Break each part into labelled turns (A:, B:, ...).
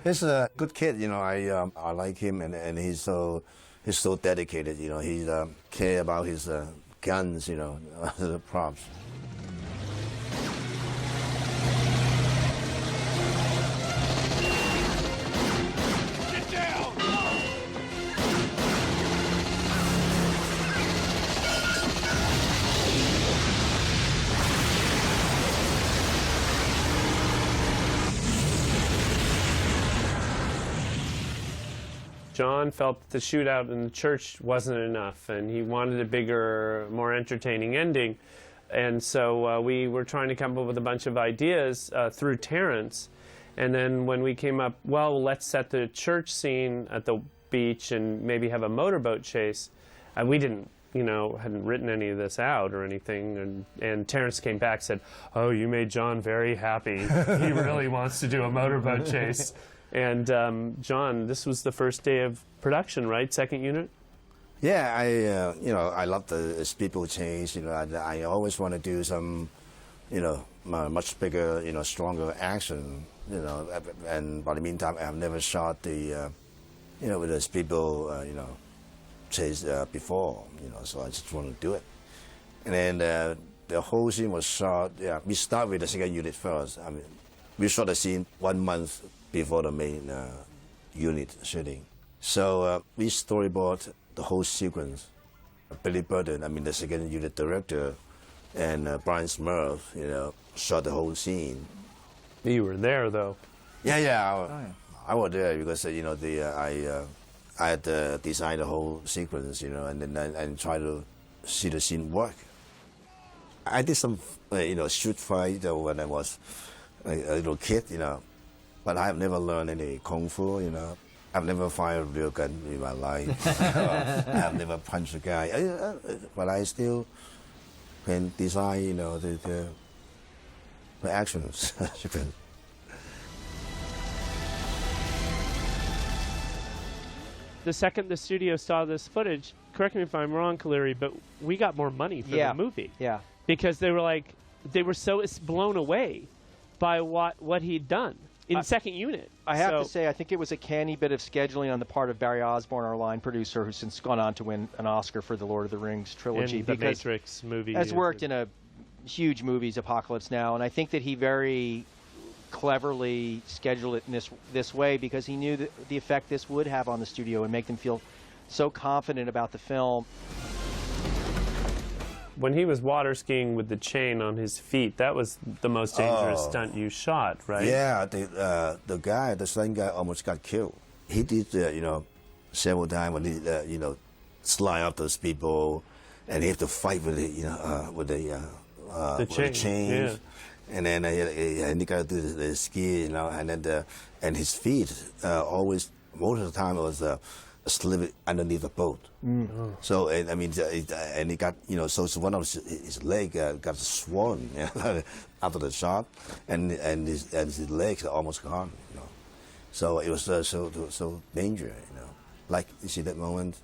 A: He's a good kid, you know. I like him, and he's so dedicated, you know. He care about his guns, you know, the props.
B: Get down!
C: John felt that the shootout in the church wasn't enough, and he wanted a bigger, more entertaining ending. And so we were trying to come up with a bunch of ideas through Terrence. And then when we came up, well, let's set the church scene at the beach and maybe have a motorboat chase. We didn't, you know, hadn't written any of this out or anything. And Terrence came back and said, oh, you made John very happy. He really wants to do a motorboat chase. And John, this was the first day of production, right? Second unit?
A: Yeah, you know, I love the speedboat chase. You know, I always want to do some, you know, much bigger, you know, stronger action. You know, and by the meantime, I've never shot the, you know, with a speedboat, you know, chase before. You know, so I just want to do it. And then the whole scene was shot. Yeah, we start with the second unit first. I mean, we shot the scene 1 month before the main unit shooting. So we storyboard the whole sequence. Billy Burton, I mean the second unit director, and Brian Smurf, you know, shot the whole scene.
C: You were there, though.
A: Yeah, I was there because you know I had designed the whole sequence, you know, and then and try to see the scene work. I did some you know, shoot fight when I was a little kid, you know. But I have never learned any kung fu, you know. I've never fired a real gun in my life. I have never punched a guy. But I still can design, you know, the actions.
D: The second the studio saw this footage, correct me if I'm wrong, Colleary, but we got more money for the movie.
E: Yeah.
D: Because they were so blown away by what he'd done in second unit.
E: I have to say, I think it was a canny bit of scheduling on the part of Barry Osborne, our line producer, who's since gone on to win an Oscar for the Lord of the Rings trilogy.
D: And the Matrix movie.
E: Has worked in a huge movies, Apocalypse Now, and I think that he very cleverly scheduled it in this way because he knew the effect this would have on the studio and make them feel so confident about the film.
C: When he was water skiing with the chain on his feet, that was the most dangerous stunt you shot, right?
A: Yeah, the stunt guy almost got killed. He did, you know, several times when he, you know, slide up those people, and he had to fight with it, you know, with the chains. Yeah. And then he got to do the ski, you know, and then and his feet always, most of the time, was slip underneath the boat. So, I mean, and he got, you know, so one of his leg got swollen after the shot, and his legs are almost gone, you know. So it was so dangerous, you know. Like, you see that moment?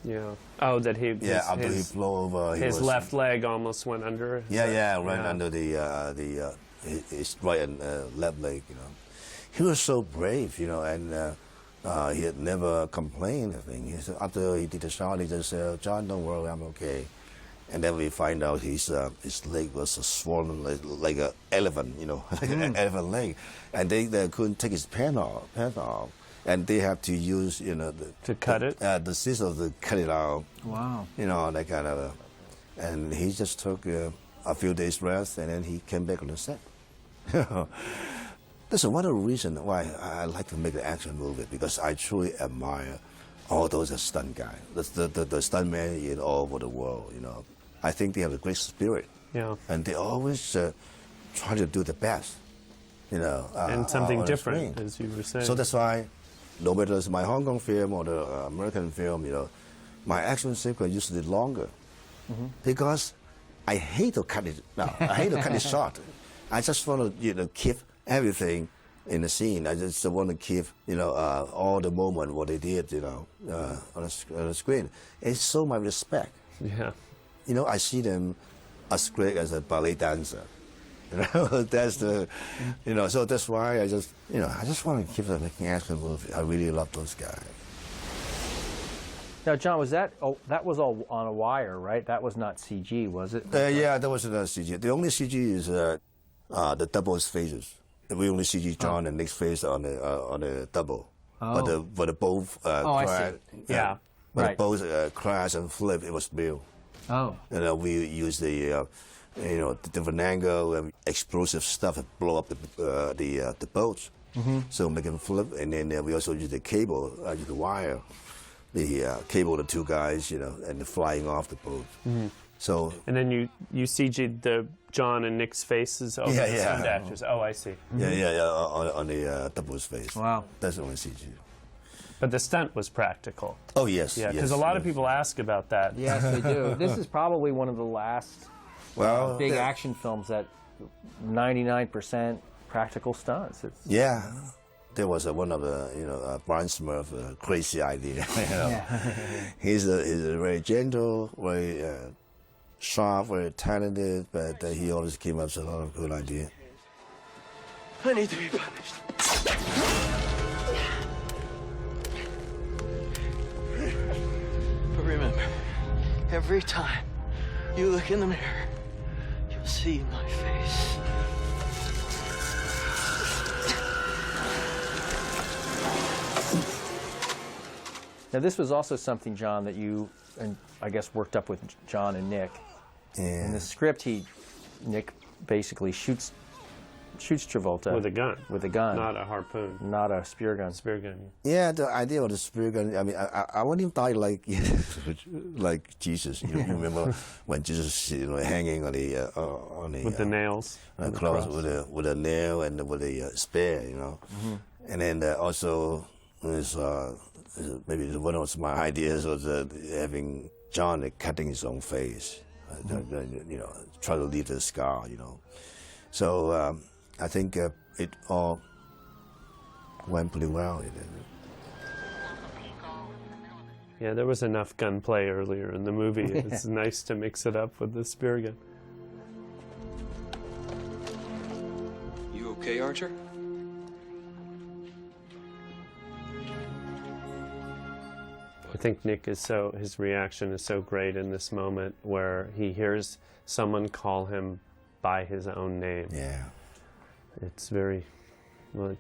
C: Yeah. Oh, that he...
A: Yeah, after he flew over...
C: His left leg almost went under...
A: right under his right and left leg, you know. He was so brave, you know, and... he had never complained, I think. He said, after he did the shot, he just said, John, don't worry, I'm okay. And then we find out his leg was swollen like an elephant, you know, like an elephant leg. And they couldn't take his pants off. And they have to use, you know...
C: to cut it?
A: The scissors to cut it out.
E: Wow.
A: You know, that kind of... and he just took a few days rest, and then he came back on the set. That's one of the reasons why I like to make an action movie, because I truly admire all those stunt guys, the stunt men all over the world, you know. I think they have a great spirit.
C: Yeah.
A: And they always try to do the best, you know.
C: And something different, as you were saying.
A: So that's why, no matter it's my Hong Kong film or the American film, you know, my action sequence usually longer. Because I hate to cut it. No, I hate to cut it short. I just want to, you know, keep everything in the scene. I just want to keep, you know, all the moment what they did, you know, on the screen. It's so my respect.
C: Yeah.
A: You know, I see them as great as a ballet dancer. You know, that's the, you know, so that's why I just want to keep making action movies. I really love those guys.
E: Now, John, was that all on a wire, right? That was not CG, was it?
A: Yeah, that was not CG. The only CG is the double's faces. We only CG John and Nick's face on the double.
E: Oh.
A: But the both
E: I
A: crash,
E: see.
C: Yeah.
A: but
E: Right.
A: both crash and flip. It was real.
E: Oh.
A: You know, we use the the different angle and explosive stuff to blow up the boats. So make them flip, and then we also use the cable, the wire, the cable, the two guys, you know, and flying off the boat. So
C: And then you CG'd the John and Nick's faces over the stunt actors. Oh, I see.
A: yeah, on the double's face.
E: Wow.
A: That's only CG.
C: But the stunt was practical.
A: Oh yes,
C: Yeah, because
A: yes,
C: a lot of
A: yes.
C: people ask about that.
E: Yes, they do. This is probably one of the last
A: Well,
E: big action films that 99% practical stunts.
A: yeah. There was one of the, Brian Smurf, crazy idea. You know? He's a very gentle, very sharp, very talented, but he always came up with a lot of good ideas.
B: I need to be punished. But remember, every time you look in the mirror, you'll see my face.
E: Now, this was also something, John, that you, and I guess, worked up with John and Nick.
A: Yeah.
E: In the script, Nick basically shoots Travolta
C: With a gun.
E: With a gun,
C: Not a harpoon.
E: not a spear gun.
C: Spear gun.
A: Yeah, the idea of the spear gun. I mean, I want him to die like like Jesus. You remember when Jesus, hanging on the
C: With the nails.
A: cross with a nail and with a spear, And then also there's maybe one of my ideas was having John cutting his own face, try to leave the scar, So I think it all went pretty well.
C: Yeah, there was enough gunplay earlier in the movie. It's nice to mix it up with the spear gun.
B: You okay, Archer?
C: I think Nick his reaction is so great in this moment where he hears someone call him by his own name.
A: Yeah.
C: It's very, well,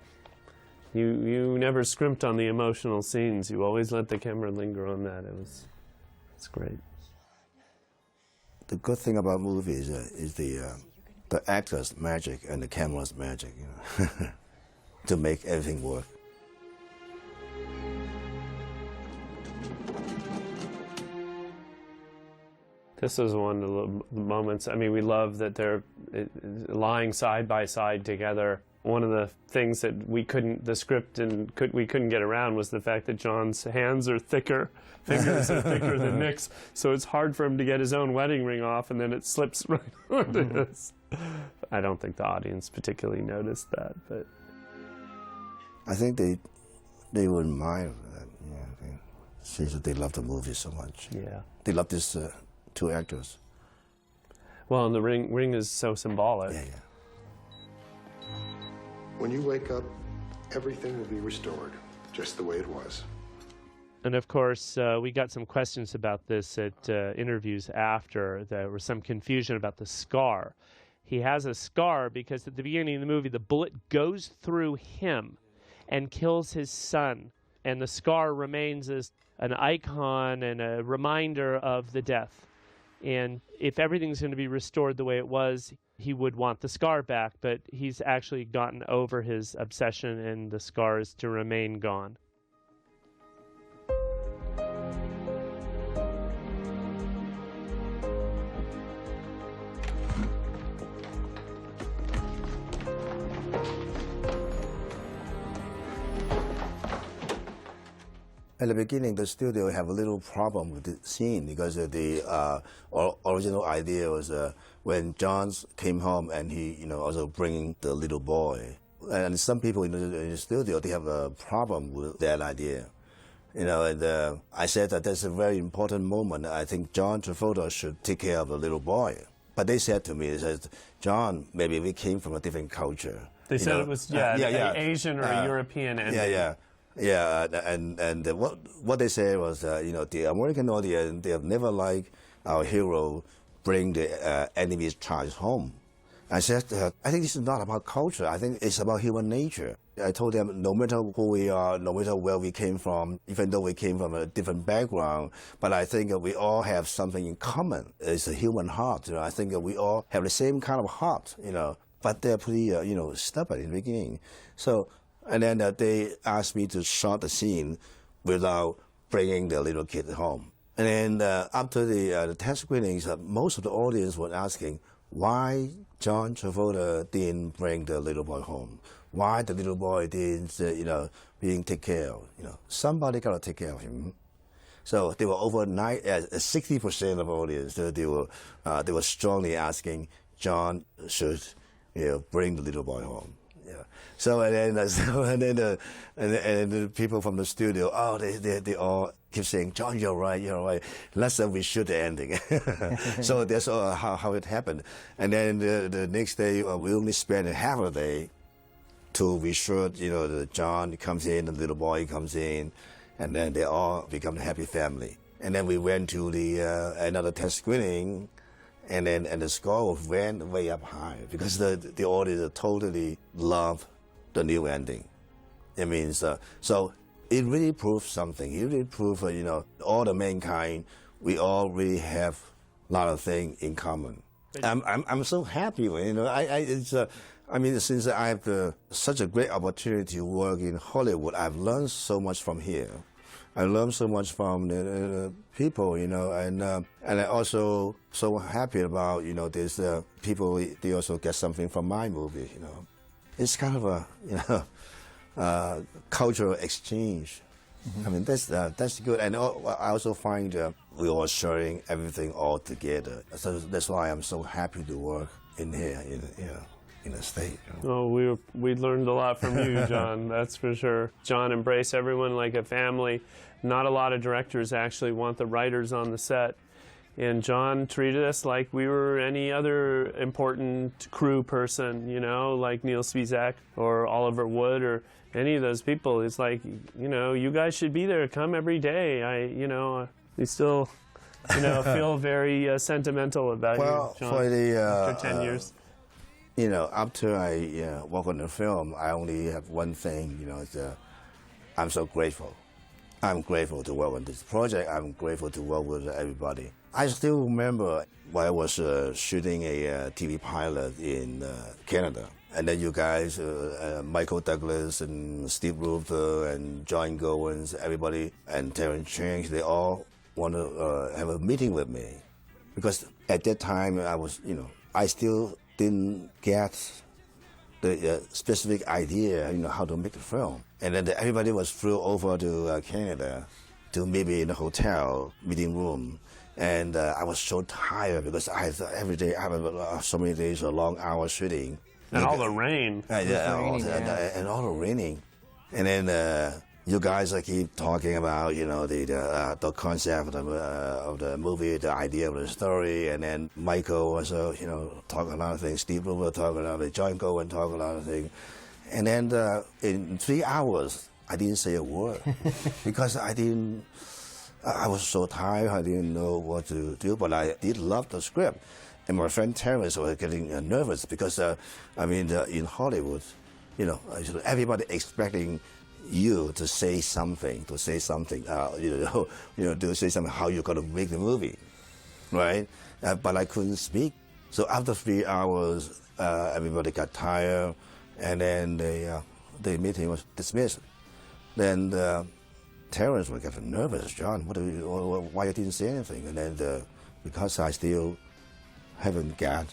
C: you never scrimped on the emotional scenes. You always let the camera linger on that. It's great.
A: The good thing about movies is the actor's magic and the camera's magic, to make everything work.
C: This is one of the moments, I mean, we love that they're lying side by side together. One of the things that we couldn't get around was the fact that John's hands are thicker, fingers are thicker than Nick's, so it's hard for him to get his own wedding ring off, and then it slips right onto his. I don't think the audience particularly noticed that, but
A: I think they wouldn't mind that. Yeah, since they love the movie so much.
C: yeah.
A: They love these two actors.
C: Well, and the ring is so symbolic.
A: Yeah.
F: When you wake up, everything will be restored, just the way it was.
D: And of course, we got some questions about this at interviews after. There was some confusion about the scar. He has a scar because at the beginning of the movie, the bullet goes through him and kills his son. And the scar remains as an icon and a reminder of the death. And if everything's going to be restored the way it was, he would want the scar back, but he's actually gotten over his obsession and the scar is to remain gone.
A: At the beginning, the studio have a little problem with the scene because the original idea was when John came home and he, also bringing the little boy. And some people in the studio, they have a problem with that idea. And I said that that's a very important moment. I think John Travolta should take care of the little boy. But they said to me, they said, John, maybe we came from a different culture.
C: They said it was Asian or a European ending.
A: And what they said was, the American audience, they have never liked our hero bring the enemy's charge home. I said, I think this is not about culture. I think it's about human nature. I told them, no matter who we are, no matter where we came from, even though we came from a different background, but I think we all have something in common. It's a human heart. I think we all have the same kind of heart, but they're pretty, stubborn in the beginning. So, and then they asked me to shot the scene without bringing the little kid home. And then after the test screenings, most of the audience were asking why John Travolta didn't bring the little boy home. Why the little boy didn't, being taken care of. Somebody got to take care of him. So they were over 60% of the audience. They were strongly asking John should, bring the little boy home. Yeah. So and then the people from the studio, they all keep saying, John, you're right. Let's say we shoot the ending. So that's how it happened. And then the next day, we only spent half a day to be sure, the John comes in, the little boy comes in, and then they all become a happy family. And then we went to the another test screening, and the score went way up high because the audience totally loved the new ending. It means so it really proves something. It really proves all the mankind, we all really have a lot of things in common. I'm so happy. Since I have such a great opportunity to work in Hollywood, I've learned so much from here. I learned so much from the people, and I also so happy about, these people, they also get something from my movie, It's kind of a, cultural exchange. Mm-hmm. That's good. And I also find we are sharing everything all together. So that's why I'm so happy to work in here, in the state.
C: Oh, we learned a lot from you, John. That's for sure. John embraced everyone like a family. Not a lot of directors actually want the writers on the set, and John treated us like we were any other important crew person, like Neil Spisak or Oliver Wood or any of those people. It's like, you guys should be there. Come every day. We still, feel very sentimental about you, John.
A: For the
C: after 10 years.
A: After I work on the film, I only have one thing, I'm so grateful. I'm grateful to work on this project. I'm grateful to work with everybody. I still remember when I was shooting a TV pilot in Canada. And then you guys, Michael Douglas and Steve Ruther and John Goins, everybody, and Terrence Chang, they all want to have a meeting with me. Because at that time, I was, I still didn't get the specific idea, how to make the film. And then everybody was flew over to Canada to meet me in the hotel meeting room. And I was so tired because every day I have so many days, a long hour shooting.
C: And all the rain.
A: And all the raining. And then you guys keep talking about, the concept of the movie, the idea of the story, and then Michael was, talking a lot of things. Steve Ruther talking a lot of things. John Goins talking a lot of things. And then in 3 hours, I didn't say a word because I was so tired. I didn't know what to do, but I did love the script. And my friend Terrence was getting nervous because, in Hollywood, everybody expecting you to say something, to say something how you're going to make the movie, right? But I couldn't speak. So after 3 hours, everybody got tired, and then the meeting was dismissed. Then Terrence was getting nervous. John, why you didn't say anything? And then because I still haven't got